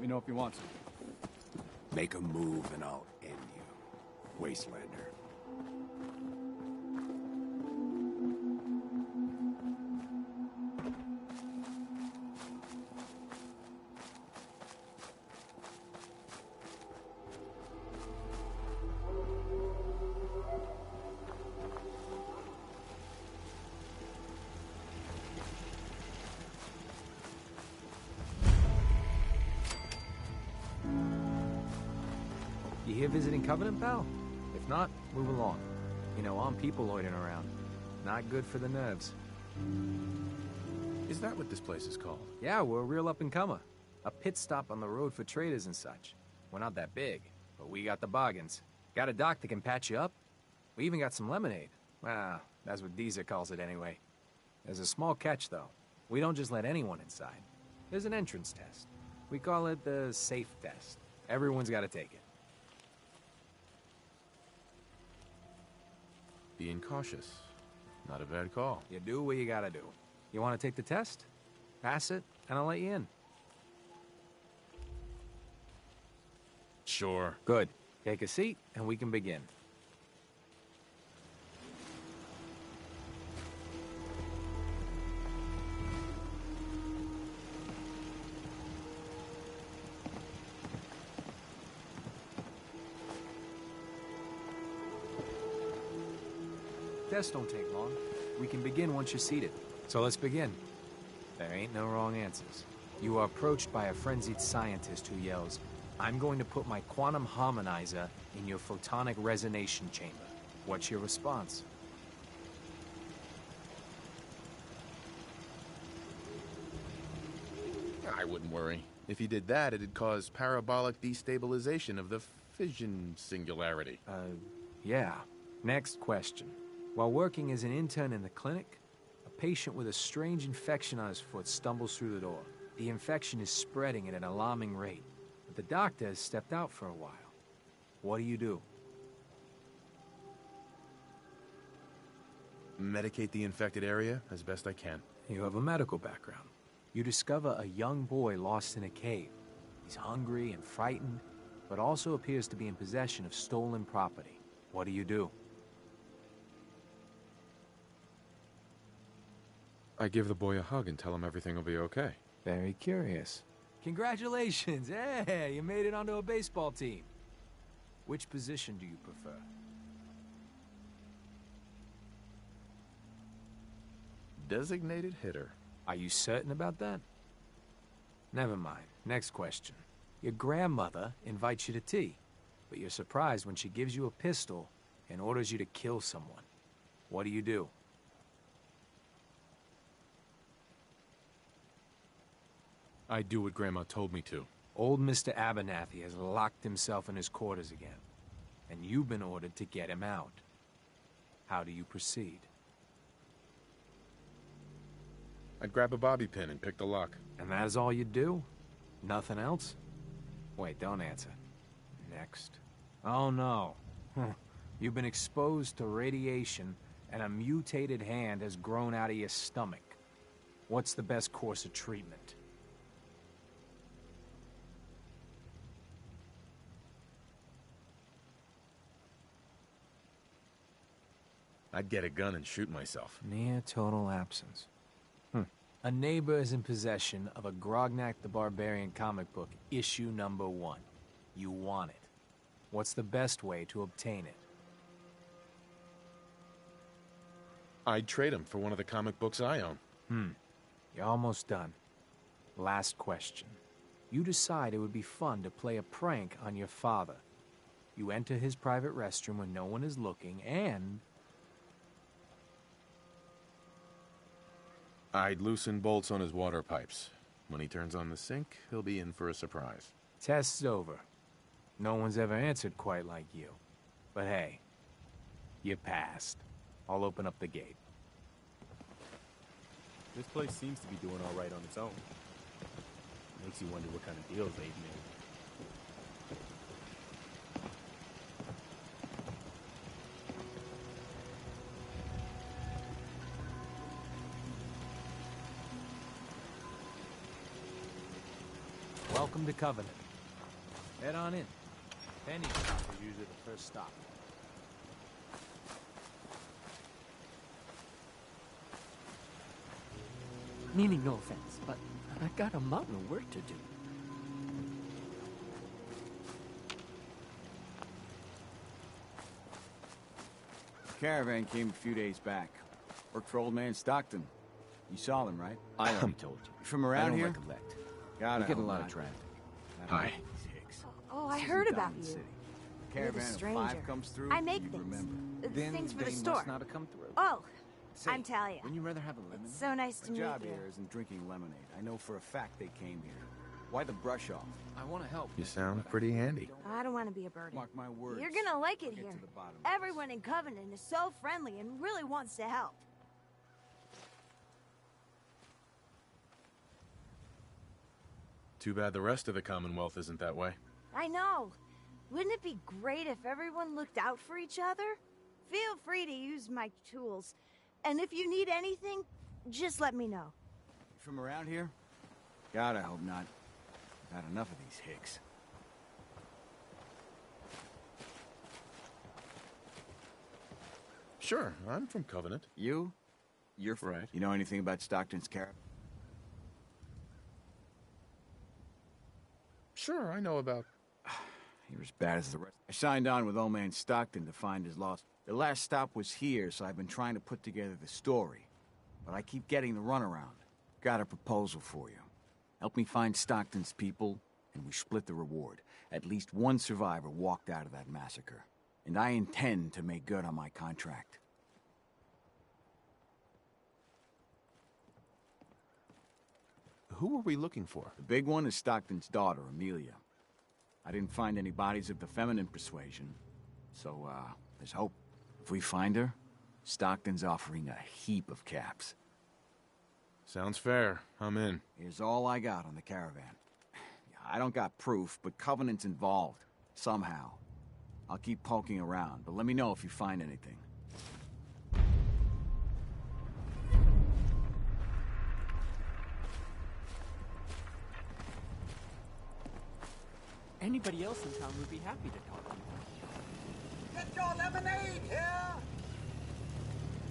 Let me know if you want to. Make a move and I'll end you, Wastelander. You here visiting Covenant, pal? If not, move along. You know, armed people loitering around. Not good for the nerves. Is that what this place is called? Yeah, we're a real up-and-comer. A pit stop on the road for traders and such. We're not that big, but we got the bargains. Got a dock that can patch you up. We even got some lemonade. Well, that's what Deezer calls it anyway. There's a small catch, though. We don't just let anyone inside. There's an entrance test. We call it the safe test. Everyone's got to take it. Being cautious. Not a bad call. You do what you gotta do. You want to take the test? Pass it, and I'll let you in. Sure. Good. Take a seat, and we can begin. Tests don't take long. We can begin once you're seated. So let's begin. There ain't no wrong answers. You are approached by a frenzied scientist who yells, "I'm going to put my quantum harmonizer in your photonic resonation chamber." What's your response? I wouldn't worry. If he did that, it'd cause parabolic destabilization of the fission singularity. Yeah. Next question. While working as an intern in the clinic, a patient with a strange infection on his foot stumbles through the door. The infection is spreading at an alarming rate, but the doctor has stepped out for a while. What do you do? Medicate the infected area as best I can. You have a medical background. You discover a young boy lost in a cave. He's hungry and frightened, but also appears to be in possession of stolen property. What do you do? I give the boy a hug and tell him everything will be okay. Very curious. Congratulations! Hey, you made it onto a baseball team. Which position do you prefer? Designated hitter. Are you certain about that? Never mind. Next question. Your grandmother invites you to tea, but you're surprised when she gives you a pistol and orders you to kill someone. What do you do? I do what Grandma told me to. Old Mr. Abernathy has locked himself in his quarters again, and you've been ordered to get him out. How do you proceed? I'd grab a bobby pin and pick the lock. And that is all you do? Nothing else? Wait, don't answer. Next. Oh no. You've been exposed to radiation, and a mutated hand has grown out of your stomach. What's the best course of treatment? I'd get a gun and shoot myself. Near total absence. A neighbor is in possession of a Grognak the Barbarian comic book, issue number 1. You want it. What's the best way to obtain it? I'd trade him for one of the comic books I own. You're almost done. Last question. You decide it would be fun to play a prank on your father. You enter his private restroom when no one is looking, and... I'd loosen bolts on his water pipes. When he turns on the sink, he'll be in for a surprise. Test's over. No one's ever answered quite like you. But hey, you passed. I'll open up the gate. This place seems to be doing all right on its own. Makes you wonder what kind of deals they've made. Welcome to Covenant. Head on in. Penny shop is usually the first stop. Meaning no offense, but I got a mountain of work to do. Caravan came a few days back. Worked for old man Stockton. You saw them, right? I already told you. You from I around don't here? recollect. Got We it. get a lot of traffic. Hi. Oh, I heard about you. You're the Caravan of stranger. 5 comes through. I make you'd things. Remember. Then Things for they the store. must not have come through. Oh, Say, I'm Talia. Wouldn't you rather have a lemon? It's so nice to My meet job you. here isn't drinking lemonade. I know for a fact they came here. Why the brush off? I want to help. You sound pretty handy. I don't want to be a burden. Mark my words. You're gonna like it I'll get here. to the bottom of this. Everyone in Covenant is so friendly and really wants to help. Too bad the rest of the Commonwealth isn't that way. I know. Wouldn't it be great if everyone looked out for each other? Feel free to use my tools. And if you need anything, just let me know. You from around here? God, I hope not. I've had enough of these hicks. Sure, I'm from Covenant. You? You're Right. You know anything about Stockton's caravan? Sure, I know about... You're as bad as the rest. I signed on with old man Stockton to find his lost. The last stop was here, so I've been trying to put together the story. But I keep getting the runaround. Got a proposal for you. Help me find Stockton's people, and we split the reward. At least one survivor walked out of that massacre. And I intend to make good on my contract. Who are we looking for? The big one is Stockton's daughter, Amelia. I didn't find any bodies of the feminine persuasion, so, there's hope. If we find her, Stockton's offering a heap of caps. Sounds fair. I'm in. Here's all I got on the caravan. I don't got proof, but Covenant's involved. Somehow. I'll keep poking around, but let me know if you find anything. Anybody else in town would be happy to talk to you. Get your lemonade here!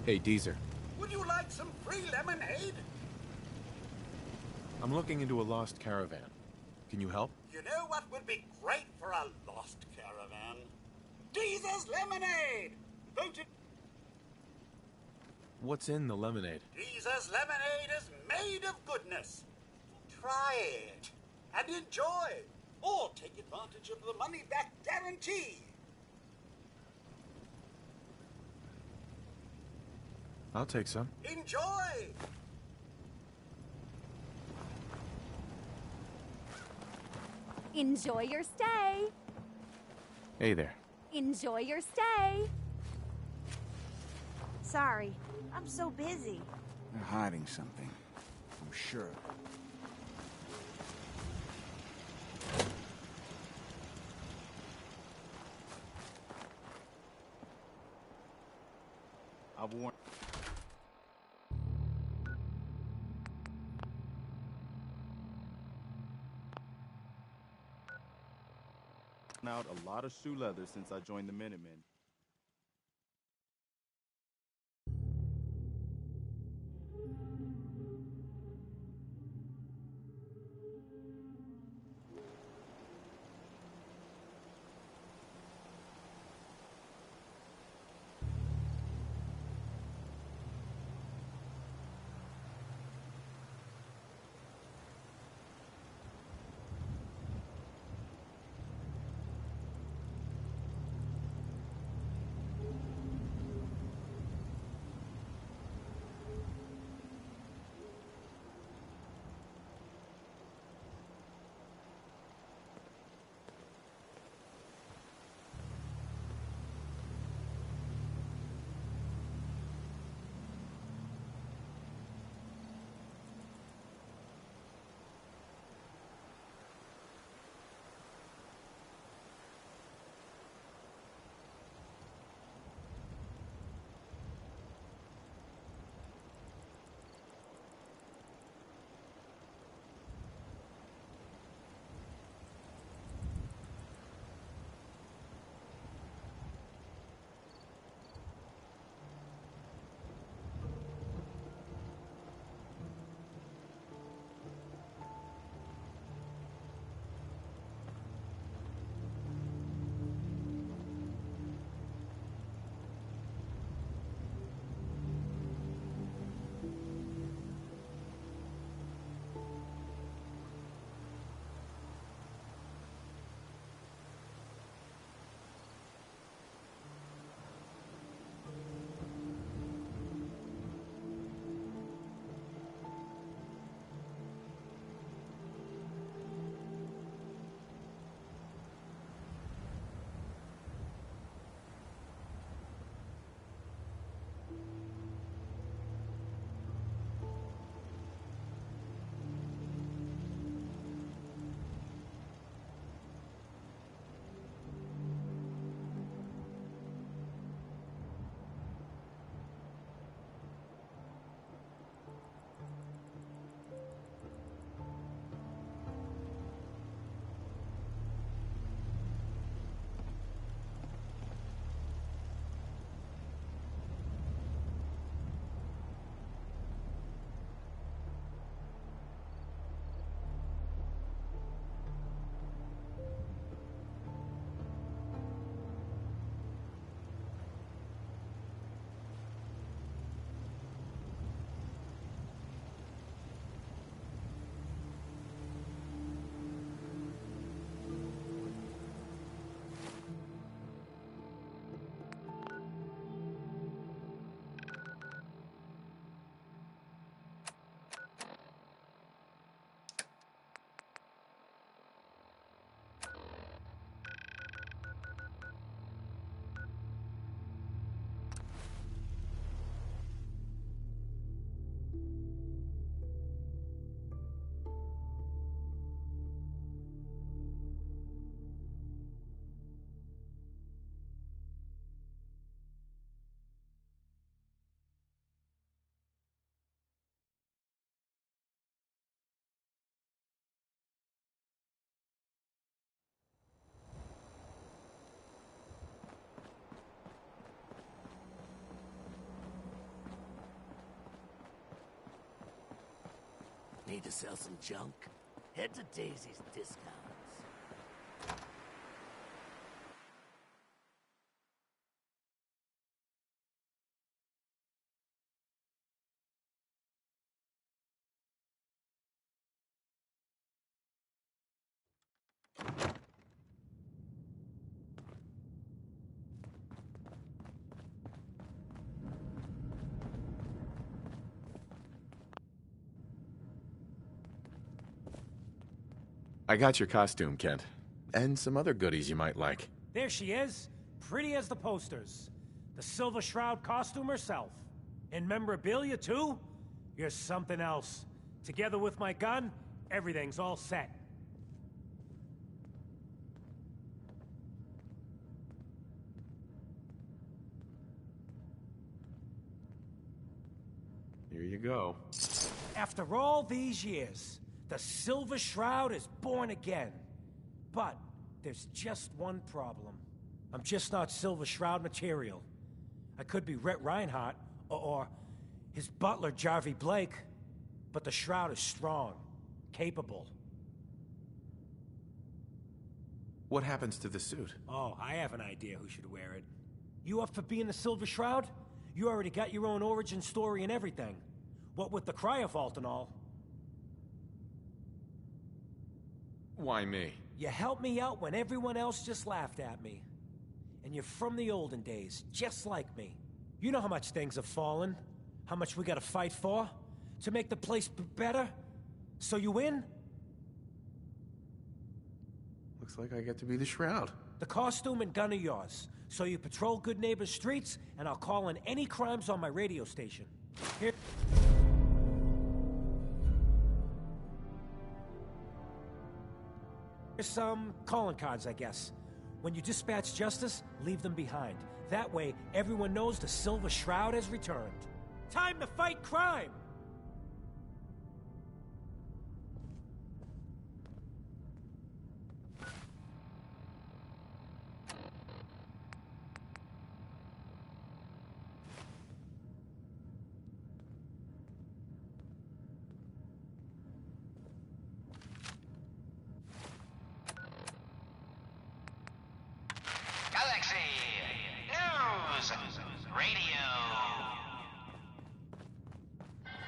Hey, Deezer. Would you like some free lemonade? I'm looking into a lost caravan. Can you help? You know what would be great for a lost caravan? Deezer's lemonade! Don't you? What's in the lemonade? Deezer's lemonade is made of goodness. Try it and enjoy, or take advantage of the money-back guarantee. I'll take some. Enjoy! Enjoy your stay. Hey there. Enjoy your stay. Sorry, I'm so busy. They're hiding something. I'm sure. I've warned. Out a lot of shoe leather since I joined the Minutemen. Need to sell some junk? Head to Daisy's Discounts. I got your costume, Kent. And some other goodies you might like. There she is, pretty as the posters. The Silver Shroud costume herself. And memorabilia, too? You're something else. Together with my gun, everything's all set. Here you go. After all these years, the Silver Shroud is born again. But there's just one problem. I'm just not Silver Shroud material. I could be Rhett Reinhardt, or his butler, Jarvie Blake. But the Shroud is strong, capable. What happens to the suit? Oh, I have an idea who should wear it. You up for being the Silver Shroud? You already got your own origin story and everything. What with the Cryovault and all. Why me? You helped me out when everyone else just laughed at me. And you're from the olden days, just like me. You know how much things have fallen, how much we gotta fight for, to make the place better. So you win? Looks like I get to be the Shroud. The costume and gun are yours. So you patrol Good Neighbor's streets, and I'll call in any crimes on my radio station. Here. Here's some calling cards, I guess. When you dispatch justice, leave them behind. That way, everyone knows the Silver Shroud has returned. Time to fight crime!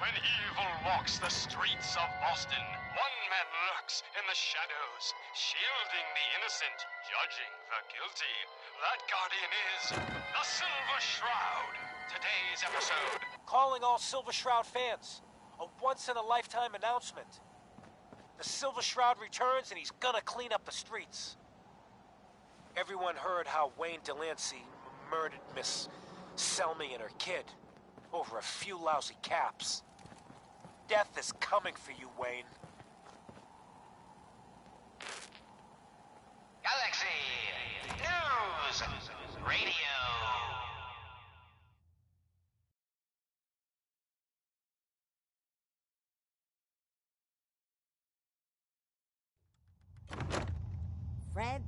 When evil walks the streets of Boston, one man lurks in the shadows, shielding the innocent, judging the guilty. That guardian is the Silver Shroud. Today's episode. Calling all Silver Shroud fans. A once-in-a-lifetime announcement. The Silver Shroud returns and he's gonna clean up the streets. Everyone heard how Wayne Delancey murdered Miss Selmy and her kid over a few lousy caps. Death is coming for you, Wayne. Galaxy News Radio. Fred,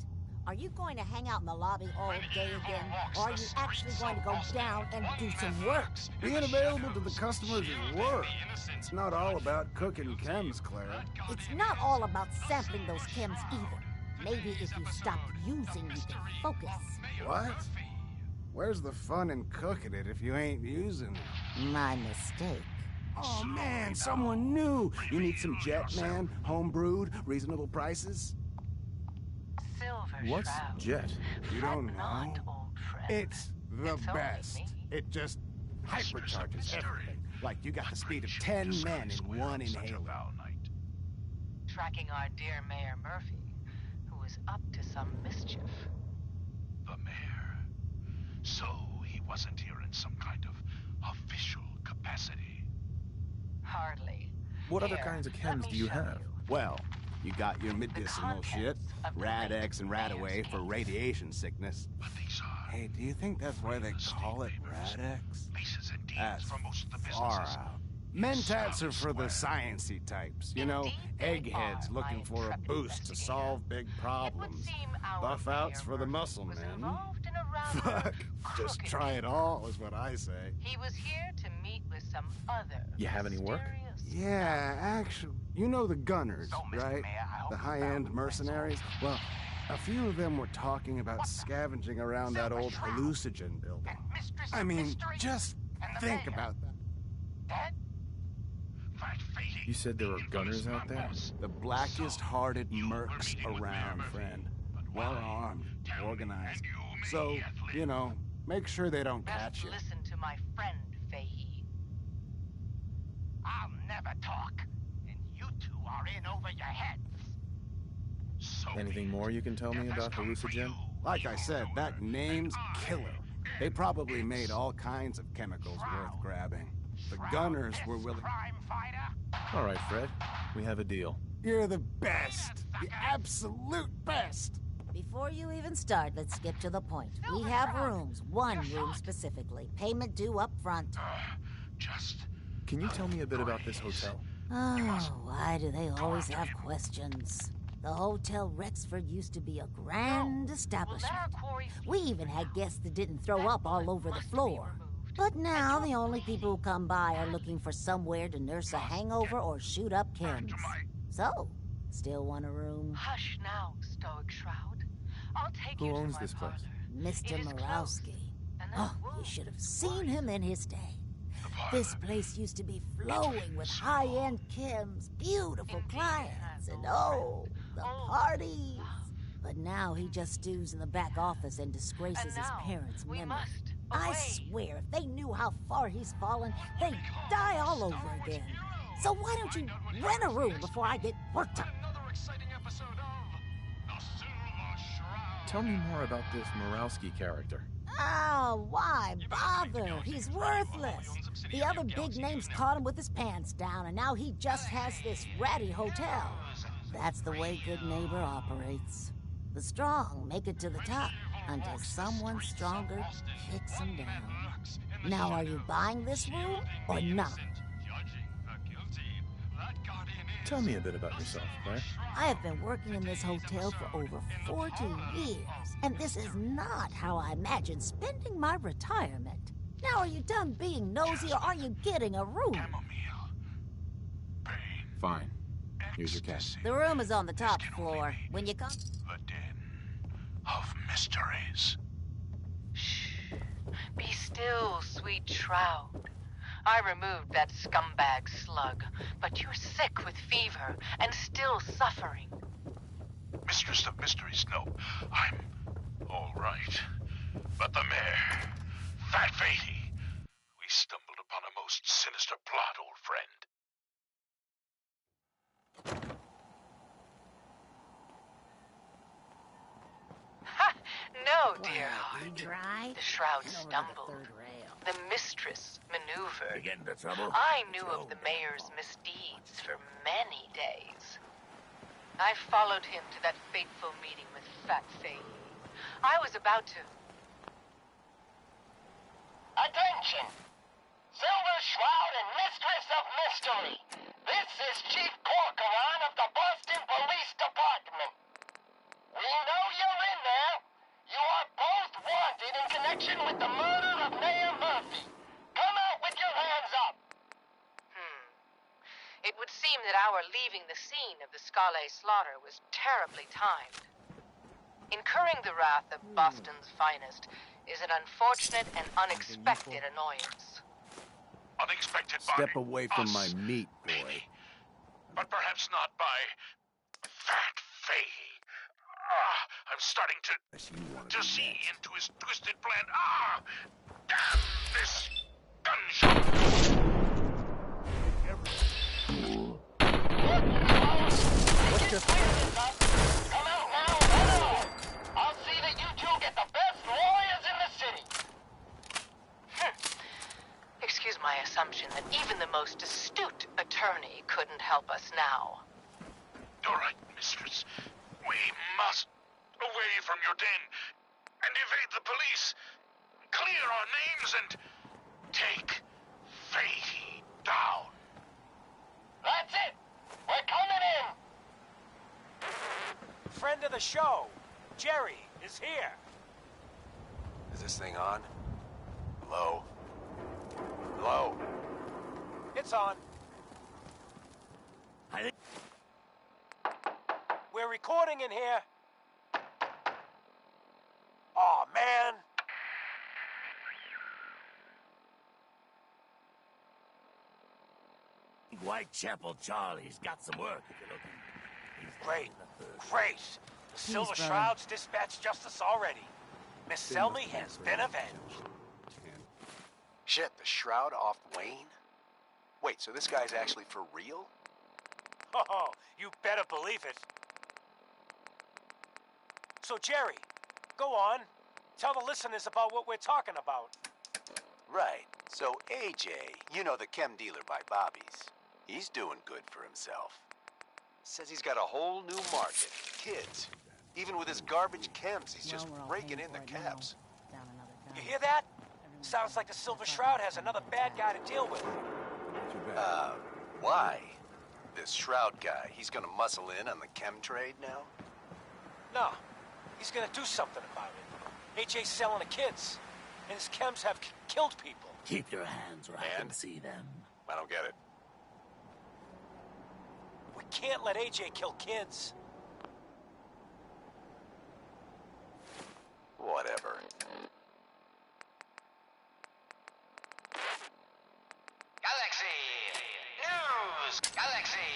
are you going to hang out in the lobby all day again? Or are you actually going to go down and do some work? Being available to the customers is work. It's not all about cooking chems, Clara. It's not all about sampling those chems either. Maybe if you stop using, you can focus. What? Where's the fun in cooking it if you ain't using it? My mistake. Oh man, someone new. You need some Jet, man? Home-brewed, reasonable prices? What's Jet? You don't know? It's the best. It just hypercharges everything. Like you got the speed of 10 men in one inhaler. Tracking our dear Mayor Murphy, who is up to some mischief. The mayor? So he wasn't here in some kind of official capacity? Hardly. What other kinds of chems do you have? Well, you got your medicinal shit, Rad-X and Radaway for radiation sickness. But these are... Hey, do you think that's why they call it Rad-X? Leases and deeds That's for most of the far businesses. out. Mentats are for the sciencey types, you know, eggheads looking for a boost to solve big problems. Buff outs for the muscle men. Fuck, just try it all is what I say. He was here to meet with some other. You have any work? Yeah, actually, you know the Gunners, right? The high-end mercenaries? Well, a few of them were talking about scavenging around that old hallucinogen building. I mean, just think about that. You said there were gunners out there? The blackest-hearted mercs around, friend. Well-armed, organized. So, you know, make sure they don't catch you. Listen to my friend, Fahey. I'll never talk, and you two are in over your heads. Anything more you can tell me about hallucinogen? Like I said, that name's killer. They probably made all kinds of chemicals worth grabbing. The Gunners were willing... All right, Fred. We have a deal. You're the best. The absolute best. Before you even start, let's skip to the point. We have rooms. One room specifically. Payment due up front. Can you tell me a bit about this hotel? Oh, why do they always have questions? The Hotel Rexford used to be a grand establishment. We even had guests that didn't throw up all over the floor. But now the only people who come by are looking for somewhere to nurse a hangover or shoot up Kims. So, still want a room? Hush now, Stoic Shroud. I'll take Who you owns to my this place? Mr. Morowski. Oh, you should have seen him in his day. This place used to be flowing with high-end Kims, beautiful clients, and oh, the parties. But now he just stews in the back office and disgraces his parents' memory. I swear, if they knew how far he's fallen, they'd die all over again. So why don't you rent a room before I get worked up? Tell me more about this Morowski character. Oh, why bother? He's worthless. The other big names caught him with his pants down, and now he just has this ratty hotel. That's the way Good Neighbor operates. The strong make it to the top until someone stronger kicks them down. Now, are you buying this room or not? Tell me a bit about yourself, Claire. I have been working in this hotel for over 40 years, and this is not how I imagined spending my retirement. Now, are you done being nosy, or are you getting a room? Fine. Here's your cash. The room is on the top floor. When you come... The den of mysteries. Shh. Be still, sweet Shroud. I removed that scumbag slug, but you're sick with fever and still suffering. Mistress of Mysteries, no. I'm all right. But the mayor, Fat Fahey, we stumbled upon a most sinister plot, old friend. Ha! No, dear heart. Dry? The Shroud stumbled. The mistress maneuvered. You get into trouble? I knew of the mayor's misdeeds for many days. I followed him to that fateful meeting with Fat Fahey. I was about to... Attention! Silver Shroud and Mistress of Mystery. This is Chief Corcoran of the Boston Police Department. We know you're in there. You are both wanted in connection with the murder of Mayor Murphy. Come out with your hands up. It would seem that our leaving the scene of the Scala slaughter was terribly timed. Incurring the wrath of Boston's finest is an unfortunate and unexpected annoyance. Unexpected by Step away from my us, meat, boy. maybe. But perhaps not by Fat Fahey. I'm starting to see into his twisted plan. Damn this gunshot! Come out now, hello! I'll see that you two get the best lawyers in the city. Excuse my assumption that even the most astute attorney couldn't help us now. All right, mistress. We must away from your den and evade the police. Clear our names and take Fahey down. That's it. We're coming in. Friend of the show, Jerry, is here. Is this thing on? Hello? Hello? It's on. We're recording in here. Aw, man. Whitechapel Charlie's got some work if you're looking. Great. Great. The Silver Shroud's dispatched justice already. Miss Selmy has been avenged. Shit, the Shroud off Wayne? Wait, so this guy's actually for real? Oh, you better believe it. So, Jerry, go on. Tell the listeners about what we're talking about. Right. So AJ, you know, the chem dealer by Bobby's, he's doing good for himself. Says he's got a whole new market. Kids. Even with his garbage chems, he's just raking in the cabs. You hear that? Sounds like the Silver Shroud has another bad guy to deal with. Why? This Shroud guy, he's gonna muscle in on the chem trade now? No, he's gonna do something about it. AJ's selling the kids, and his chems have killed people. Keep your hands where I can see them. I don't get it. We can't let AJ kill kids. Whatever. Galaxy News! Galaxy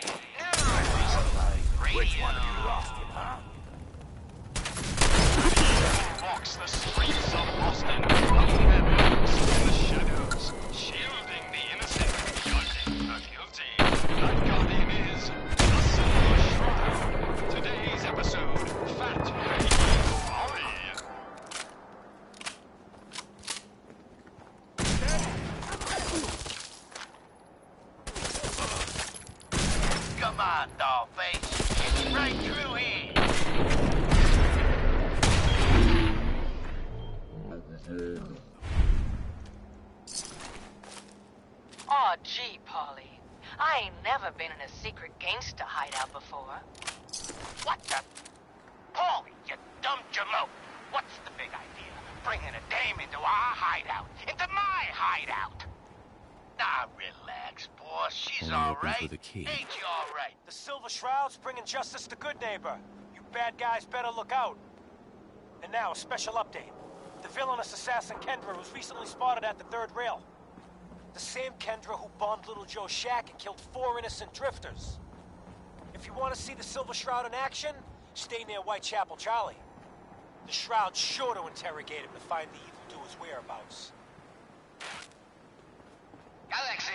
News! Radio! Which one of you lost it, huh? Walks the streets of Boston. In the shadows, shielding the innocent, judging the guilty. That guardian is the Silver Shroud. Today's episode, Fat Ray. Come on, dollface. Right through here. Aw, gee, Polly. I ain't never been in a secret gangsta hideout before. What the? Paulie, you dumb jalope. What's the big idea? Bringing a dame into our hideout. Into my hideout. Nah, relax, boss. She's all right. Ain't you all right? The Silver Shroud's bringing justice to Good Neighbor. You bad guys better look out. And now, a special update. The villainous assassin Kendra was recently spotted at the third rail. The same Kendra who bombed Little Joe's shack and killed 4 innocent drifters. If you want to see the Silver Shroud in action, stay near Whitechapel Charlie. The Shroud's sure to interrogate him to find the evildoer's whereabouts. Galaxy!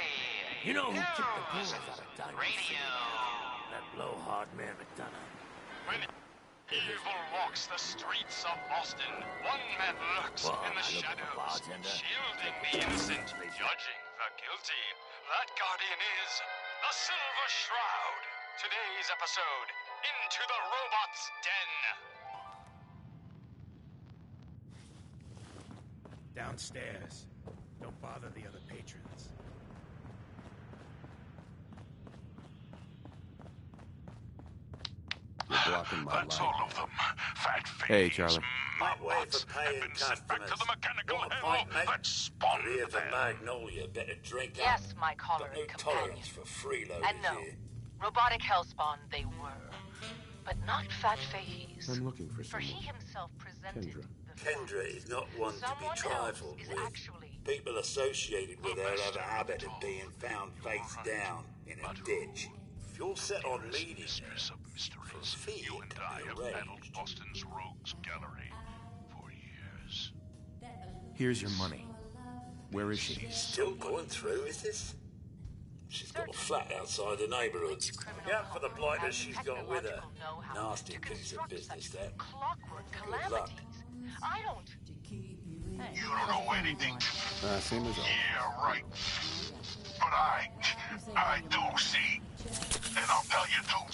You know who News. kicked the bullets out of Diamond City? Radio! That blowhard man McDonough. When evil walks the streets of Boston, one man lurks in the shadows, shielding the innocent, judging the guilty. That guardian is the Silver Shroud. Today's episode, Into the Robot's Den. Downstairs. Don't bother the other patrons. You're blocking my That's light. all of them. Fat Hey, Charlie. Might wait for paying customers. To the mechanical Want a hell pint, mate? that spawned Here for them. Magnolia, better drink up. Yes, my caller Got no and companion. tolerance for freeloaders And no, here. robotic hellspawn they were. But not Fat Fahey's. I'm looking for For he someone. himself presented Kendra. Kendra is not one to be Someone trifled else is with. actually People associated with her have a habit of being found face down in a ditch. If you're set on meeting her, for a fee, You and I have battled Boston's rogues gallery for years. Here's your money. Where is she? Still going through, is this? She's got a flat outside the neighbourhood. Yeah, for the blighters she's got with her. Nasty piece of business, that. Good luck. I don't. You don't know anything. Same as always. Yeah, right. But I do see. And I'll tell you too.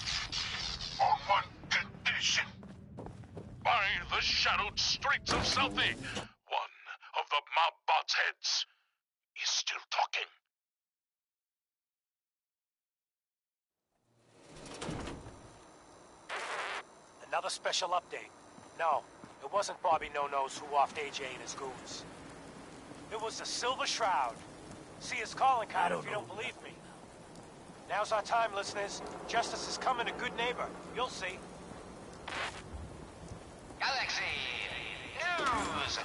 On one condition. By the shadowed streets of Southie, one of the mob bots' heads is still talking. Another special update. No, it wasn't Bobby No-Nos who offed AJ and his goons. It was the Silver Shroud. See his calling card if you don't believe me. Now's our time, listeners. Justice is coming to good neighbor. You'll see. Galaxy News!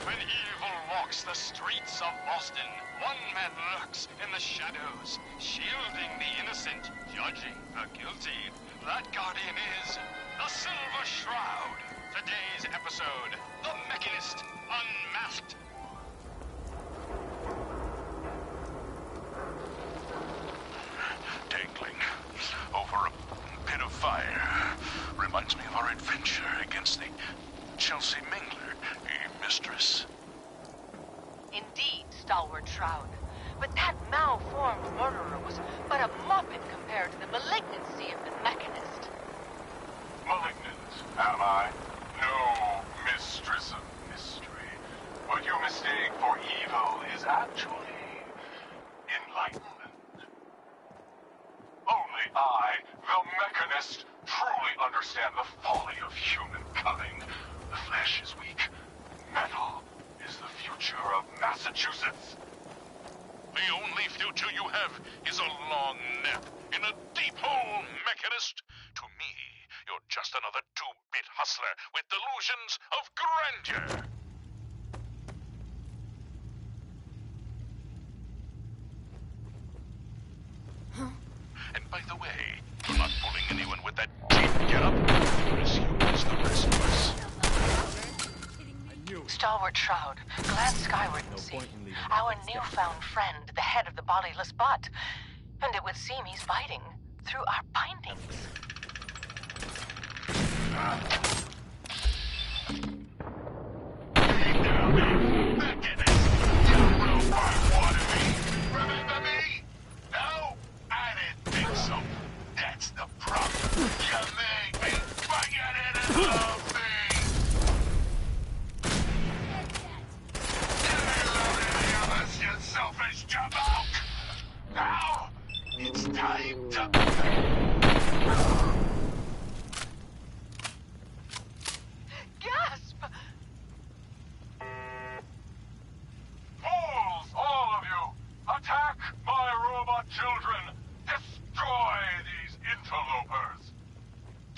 When evil walks the streets of Boston, one man lurks in the shadows, shielding the innocent, judging the guilty. That guardian is the Silver Shroud. Today's episode, The Mechanist Unmasked. Dangling over a pit of fire reminds me of our adventure against the Chelsea Mingler, mistress. Indeed, Stalwart Shroud. But that malformed murderer was but a muppet compared to the malignancy of the Mechanist. Malignant, am I? No, mistress of mystery. What you mistake for evil is actually enlightenment. Only I, the Mechanist, truly understand the folly of human cunning. The flesh is weak. Metal is the future of Massachusetts. The only future you have is a long nap in a deep hole, Mechanist. To me, you're just another two-bit hustler with delusions of grandeur. And by the way, you're not fooling anyone with that cheap getup. You're as human as the rest of us. Stalwart Shroud, glance skyward and see. Our newfound friend, the head of the bodiless butt. And it would seem he's fighting through our bindings. Remember me? No? I didn't think so. That's the problem. You make me forget it all. Selfish jamoke! Now, it's time to... Gasp! Fools, all of you! Attack my robot children! Destroy these interlopers!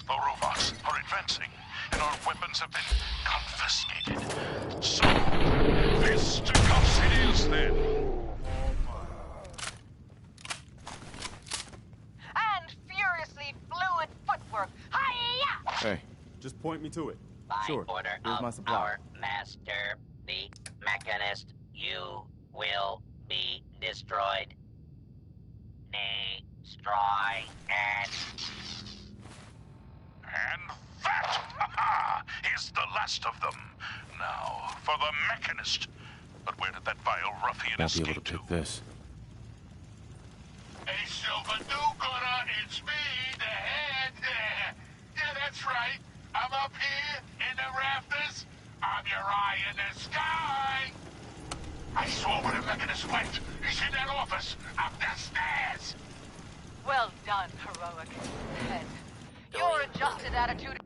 The robots are advancing, and our weapons have been confiscated. So, fisticuffs it is then! Hey, just point me to it. By Sure. order Here's my of supply. our master, the Mechanist, you will be destroyed. Destroy and... And that is the last of them. Now, for the Mechanist. But where did that vile ruffian Won't be escape able to pick this. Hey, Silver do-gooder, it's me, the head. Yeah, that's right. I'm up here in the rafters. I'm your eye in the sky. I saw where the Mechanist went. He's in that office, up the stairs. Well done, heroic head. Your adjusted attitude